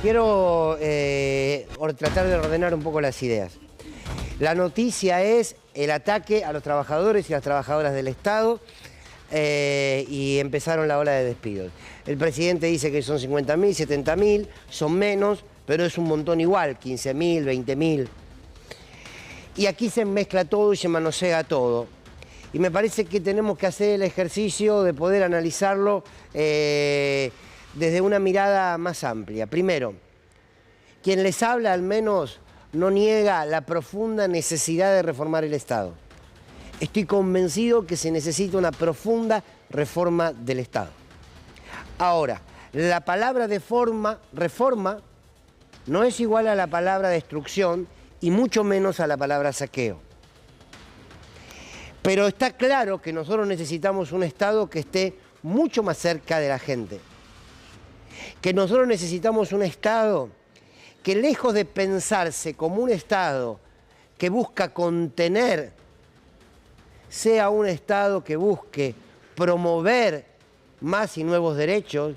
Quiero tratar de ordenar un poco las ideas. La noticia es el ataque a los trabajadores y las trabajadoras del Estado y empezaron la ola de despidos. El presidente dice que son 50.000, 70.000, son menos, pero es un montón igual, 15.000, 20.000. Y aquí se mezcla todo y se manosea todo. Y me parece que tenemos que hacer el ejercicio de poder analizarlo desde una mirada más amplia. Primero, quien les habla al menos no niega la profunda necesidad de reformar el Estado. Estoy convencido que se necesita una profunda reforma del Estado. Ahora, la palabra reforma, no es igual a la palabra destrucción y mucho menos a la palabra saqueo. Pero está claro que nosotros necesitamos un Estado que esté mucho más cerca de la gente. Que nosotros necesitamos un Estado que, lejos de pensarse como un Estado que busca contener, sea un Estado que busque promover más y nuevos derechos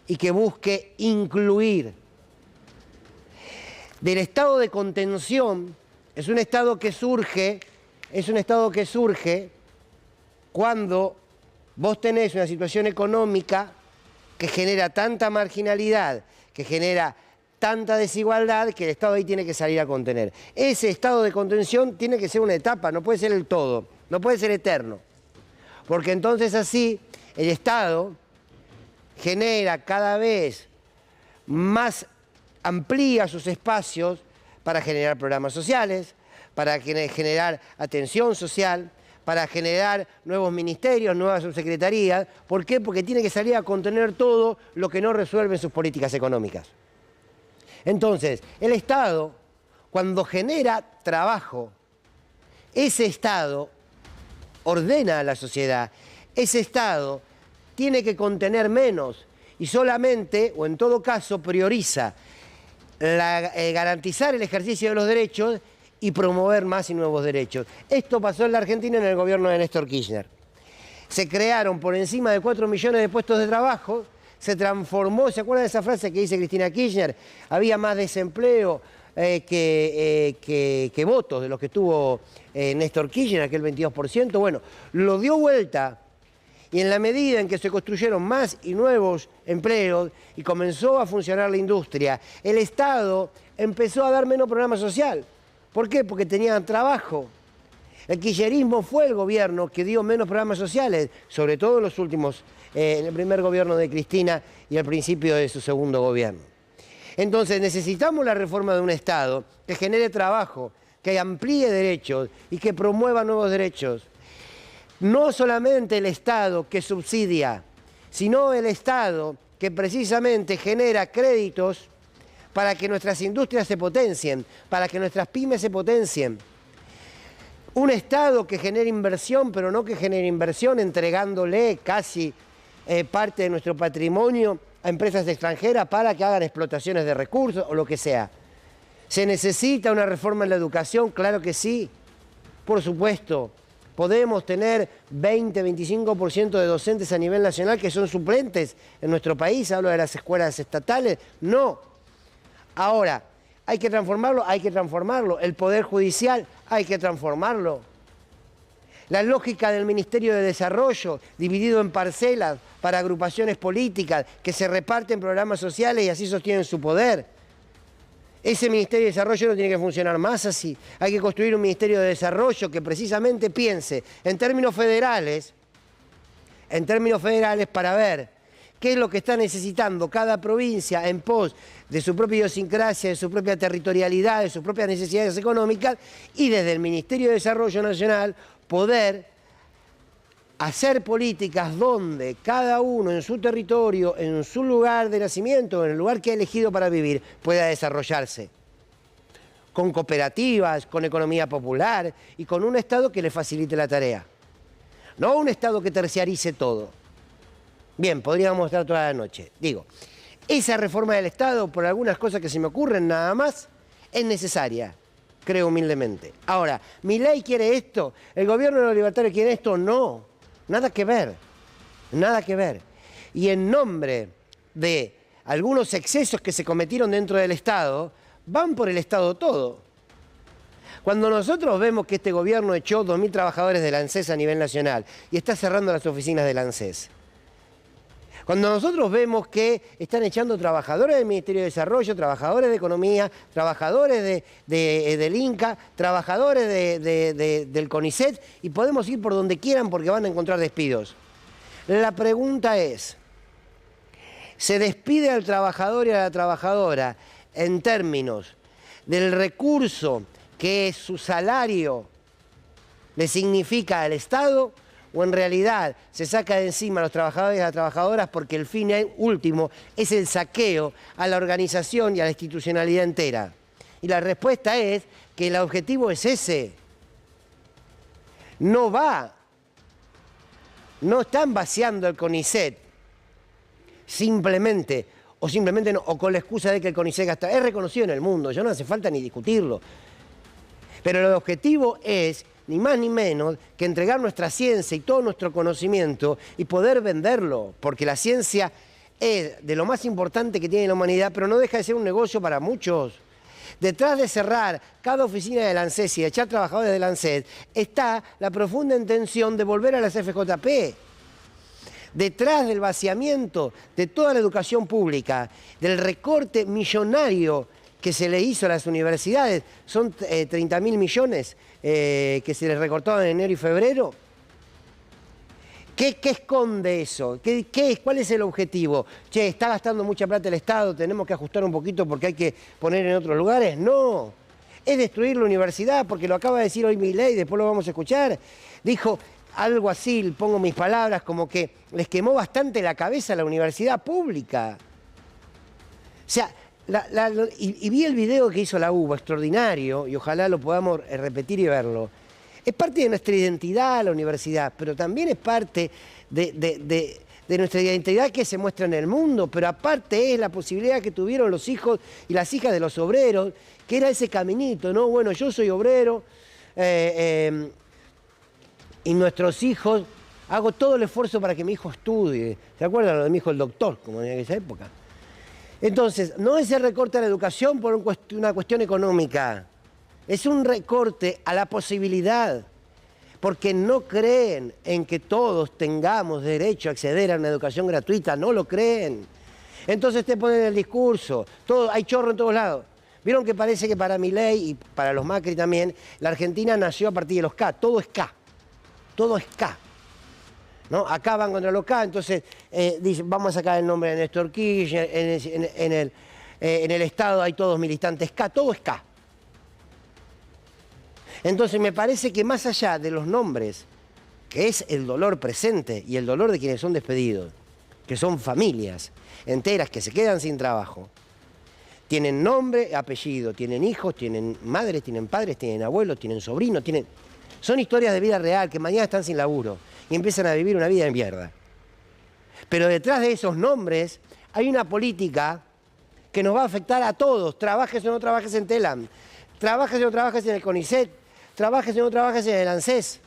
y que busque incluir. Del estado de contención es un estado que surge cuando vos tenés una situación económica que genera tanta marginalidad, que genera tanta desigualdad, que el Estado ahí tiene que salir a contener. Ese estado de contención tiene que ser una etapa, no puede ser el todo, no puede ser eterno. Porque entonces así el Estado genera cada vez más, amplía sus espacios para generar programas sociales, para generar atención social, para generar nuevos ministerios, nuevas subsecretarías. ¿Por qué? Porque tiene que salir a contener todo lo que no resuelven sus políticas económicas. Entonces, el Estado, cuando genera trabajo, ese Estado ordena a la sociedad, ese Estado tiene que contener menos y solamente, o en todo caso, prioriza garantizar el ejercicio de los derechos y promover más y nuevos derechos. Esto pasó en la Argentina en el gobierno de Néstor Kirchner. Se crearon por encima de 4 millones de puestos de trabajo, se transformó, ¿se acuerdan de esa frase que dice Cristina Kirchner? Había más desempleo que votos de los que tuvo Néstor Kirchner, aquel 22%. Bueno, lo dio vuelta. Y en la medida en que se construyeron más y nuevos empleos y comenzó a funcionar la industria, el Estado empezó a dar menos programa social. ¿Por qué? Porque tenían trabajo. El kirchnerismo fue el gobierno que dio menos programas sociales, sobre todo en los últimos, en el primer gobierno de Cristina y al principio de su segundo gobierno. Entonces necesitamos la reforma de un Estado que genere trabajo, que amplíe derechos y que promueva nuevos derechos. No solamente el Estado que subsidia, sino el Estado que precisamente genera créditos para que nuestras industrias se potencien, para que nuestras pymes se potencien. Un Estado que genere inversión, pero no que genere inversión entregándole casi parte de nuestro patrimonio a empresas extranjeras para que hagan explotaciones de recursos o lo que sea. ¿Se necesita una reforma en la educación? Claro que sí, por supuesto. Podemos tener 20, 25% de docentes a nivel nacional que son suplentes en nuestro país, hablo de las escuelas estatales, no. Ahora, ¿hay que transformarlo? Hay que transformarlo. El Poder Judicial hay que transformarlo. La lógica del Ministerio de Desarrollo, dividido en parcelas para agrupaciones políticas que se reparten programas sociales y así sostienen su poder. Ese Ministerio de Desarrollo no tiene que funcionar más así. Hay que construir un Ministerio de Desarrollo que precisamente piense en términos federales para ver qué es lo que está necesitando cada provincia en pos de su propia idiosincrasia, de su propia territorialidad, de sus propias necesidades económicas, y desde el Ministerio de Desarrollo Nacional poder hacer políticas donde cada uno en su territorio, en su lugar de nacimiento, en el lugar que ha elegido para vivir, pueda desarrollarse. Con cooperativas, con economía popular y con un Estado que le facilite la tarea. No un Estado que terciarice todo. Bien, podríamos estar toda la noche. Digo, esa reforma del Estado, por algunas cosas que se me ocurren nada más, es necesaria, creo humildemente. Ahora, ¿Milei quiere esto? ¿El gobierno de los libertarios quiere esto? No. Nada que ver, nada que ver. Y en nombre de algunos excesos que se cometieron dentro del Estado, van por el Estado todo. Cuando nosotros vemos que este gobierno echó 2.000 trabajadores del ANSES a nivel nacional y está cerrando las oficinas del ANSES, cuando nosotros vemos que están echando trabajadores del Ministerio de Desarrollo, trabajadores de Economía, trabajadores del INCA, trabajadores del CONICET, y podemos ir por donde quieran porque van a encontrar despidos. La pregunta es, ¿se despide al trabajador y a la trabajadora en términos del recurso que su salario le significa al Estado, o en realidad se saca de encima a los trabajadores y a las trabajadoras porque el fin último es el saqueo a la organización y a la institucionalidad entera? Y la respuesta es que el objetivo es ese. No están vaciando el CONICET simplemente, o con la excusa de que el CONICET gasta. Es reconocido en el mundo, ya no hace falta ni discutirlo. Pero el objetivo es ni más ni menos que entregar nuestra ciencia y todo nuestro conocimiento y poder venderlo, porque la ciencia es de lo más importante que tiene la humanidad, pero no deja de ser un negocio para muchos. Detrás de cerrar cada oficina del ANSES y de echar trabajadores del ANSES está la profunda intención de volver a las FJP. Detrás del vaciamiento de toda la educación pública, del recorte millonario que se le hizo a las universidades, son 30.000 millones que se les recortaron en enero y febrero. ¿Qué esconde eso? ¿Cuál es el objetivo? Che, ¿está gastando mucha plata el Estado? ¿Tenemos que ajustar un poquito porque hay que poner en otros lugares? No. Es destruir la universidad, porque lo acaba de decir hoy Milei, después lo vamos a escuchar. Dijo algo así, pongo mis palabras, como que les quemó bastante la cabeza a la universidad pública. O sea, y vi el video que hizo la UBA, extraordinario, y ojalá lo podamos repetir y verlo. Es parte de nuestra identidad la universidad, pero también es parte de nuestra identidad que se muestra en el mundo, pero aparte es la posibilidad que tuvieron los hijos y las hijas de los obreros, que era ese caminito, ¿no? Bueno, yo soy obrero y nuestros hijos, hago todo el esfuerzo para que mi hijo estudie. ¿Se acuerdan lo de mi hijo el doctor, como en esa época? Entonces, no es el recorte a la educación por una cuestión económica, es un recorte a la posibilidad, porque no creen en que todos tengamos derecho a acceder a una educación gratuita, no lo creen. Entonces te ponen el discurso, hay chorro en todos lados. Vieron que parece que para Milei y para los Macri también, la Argentina nació a partir de los K, todo es K, todo es K. ¿No? Acá van contra los K, entonces dicen, vamos a sacar el nombre de Néstor Kirchner, en el Estado hay todos militantes K, todo es K. Entonces me parece que más allá de los nombres, que es el dolor presente y el dolor de quienes son despedidos, que son familias enteras que se quedan sin trabajo, tienen nombre, apellido, tienen hijos, tienen madres, tienen padres, tienen abuelos, tienen sobrinos, son historias de vida real que mañana están sin laburo y empiezan a vivir una vida de mierda. Pero detrás de esos nombres hay una política que nos va a afectar a todos, trabajes o no trabajes en Telam, trabajes o no trabajes en el CONICET, trabajes o no trabajes en el ANSES,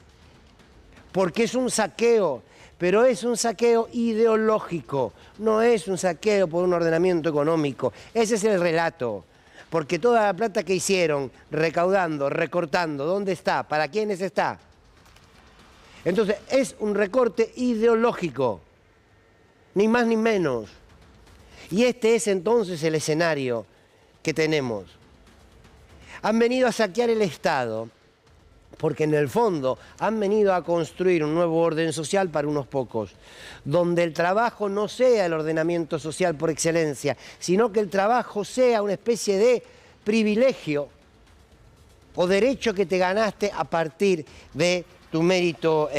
porque es un saqueo, pero es un saqueo ideológico, no es un saqueo por un ordenamiento económico. Ese es el relato, porque toda la plata que hicieron, recaudando, recortando, ¿dónde está? ¿Para quiénes está? Entonces, es un recorte ideológico, ni más ni menos. Y este es entonces el escenario que tenemos. Han venido a saquear el Estado, porque en el fondo han venido a construir un nuevo orden social para unos pocos, donde el trabajo no sea el ordenamiento social por excelencia, sino que el trabajo sea una especie de privilegio o derecho que te ganaste a partir de tu mérito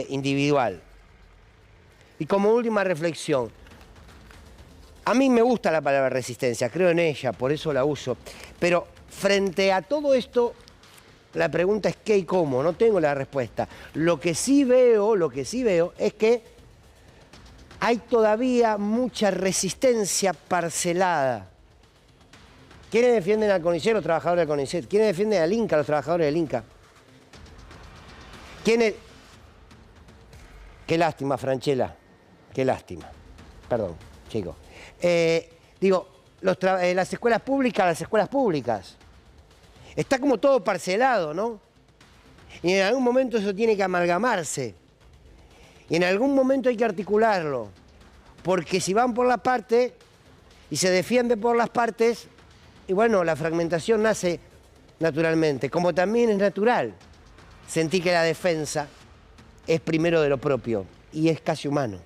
individual. Y como última reflexión, a mí me gusta la palabra resistencia, creo en ella, por eso la uso, pero frente a todo esto, la pregunta es qué y cómo, no tengo la respuesta. Lo que sí veo es que hay todavía mucha resistencia parcelada. ¿Quiénes defienden al CONICET? Los trabajadores del CONICET. ¿Quiénes defienden al INCA? Los trabajadores del INCA. ¿Quiénes? Qué lástima, Franchella. Qué lástima. Perdón, chicos. Digo, las escuelas públicas. Está como todo parcelado, ¿no? Y en algún momento eso tiene que amalgamarse. Y en algún momento hay que articularlo. Porque si van por las partes y se defiende por las partes, y bueno, la fragmentación nace naturalmente, como también es natural. Sentí que la defensa es primero de lo propio y es casi humano.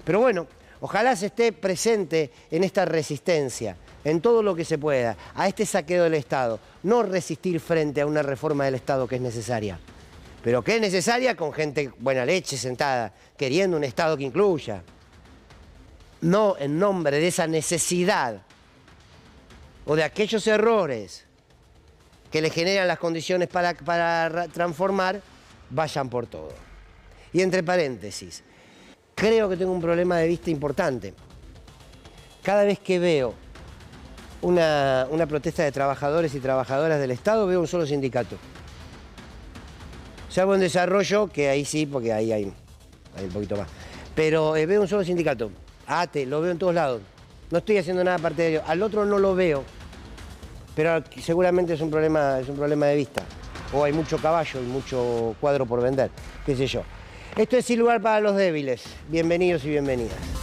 Pero bueno, ojalá se esté presente en esta resistencia, en todo lo que se pueda, a este saqueo del Estado. No resistir frente a una reforma del Estado que es necesaria, pero que es necesaria con gente buena leche sentada, queriendo un Estado que incluya. No en nombre de esa necesidad o de aquellos errores que le generan las condiciones para transformar, vayan por todo. Y entre paréntesis, creo que tengo un problema de vista importante. Cada vez que veo una protesta de trabajadores y trabajadoras del Estado, veo un solo sindicato. Salvo en desarrollo, que ahí sí, porque ahí hay un poquito más. Pero veo un solo sindicato. ATE, lo veo en todos lados. No estoy haciendo nada aparte de ello. Al otro no lo veo, pero seguramente es un problema de vista. O hay mucho caballo y mucho cuadro por vender, qué sé yo. Esto es Sin Lugar para los Débiles. Bienvenidos y bienvenidas.